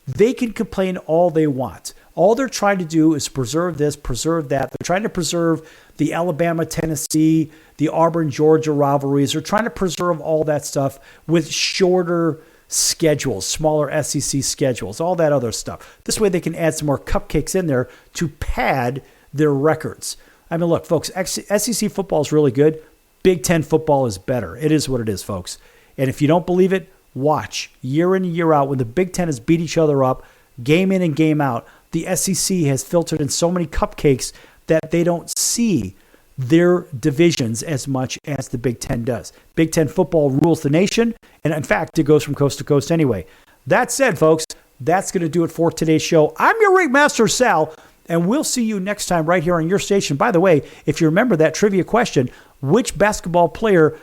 they can complain all they want. All they're trying to do is preserve this, preserve that. They're trying to preserve the Alabama, Tennessee, the Auburn, Georgia rivalries. They're trying to preserve all that stuff with shorter schedules, smaller SEC schedules, all that other stuff. This way they can add some more cupcakes in there to pad their records. I mean, look, folks, SEC football is really good. Big Ten football is better. It is what it is, folks. And if you don't believe it, watch year in and year out when the Big Ten has beat each other up, game in and game out. The SEC has filtered in so many cupcakes that they don't see their divisions as much as the Big Ten does. Big Ten football rules the nation, and in fact, it goes from coast to coast anyway. That said, folks, that's going to do it for today's show. I'm your Ringmaster Sal, and we'll see you next time right here on your station. By the way, if you remember that trivia question, which basketball player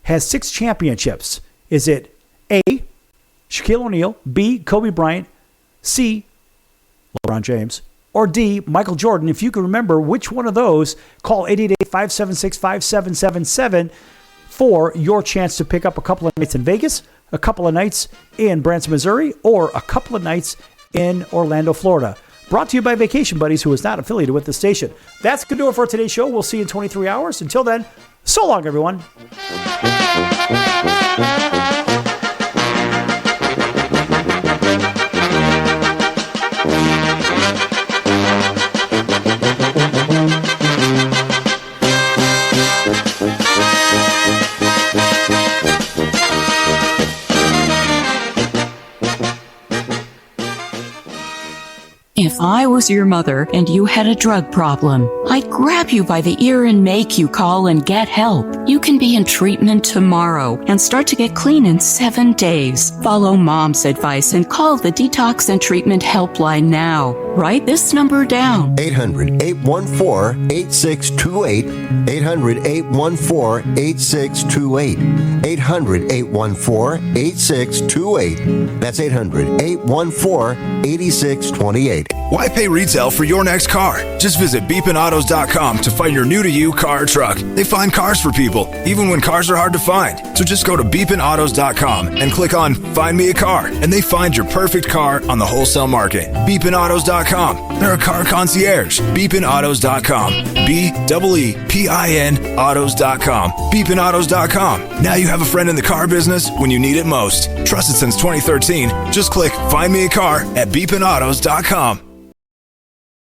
has 6 championships? Is it A, Shaquille O'Neal, B, Kobe Bryant, C, LeBron James, or D, Michael Jordan? If you can remember which one of those, call 888-576-5777 for your chance to pick up a couple of nights in Vegas, a couple of nights in Branson, Missouri, or a couple of nights in Orlando, Florida. Brought to you by Vacation Buddies, who is not affiliated with the station. That's going to do it for today's show. We'll see you in 23 hours. Until then, so long, everyone. If I was your mother and you had a drug problem, I'd grab you by the ear and make you call and get help. You can be in treatment tomorrow and start to get clean in 7 days. Follow Mom's advice and call the Detox and Treatment Helpline now. Write this number down. 800-814-8628. 800-814-8628. 800-814-8628. That's 800-814-8628. Why pay retail for your next car? Just visit beepinautos.com to find your new-to-you car or truck. They find cars for people, even when cars are hard to find. So just go to beepinautos.com and click on Find Me a Car, and they find your perfect car on the wholesale market. beepinautos.com. They're a car concierge. beepinautos.com. B-E-E-P-I-N autos.com. beepinautos.com. Now you have a friend in the car business when you need it most. Trusted since 2013. Just click Find Me a Car at beepinautos.com.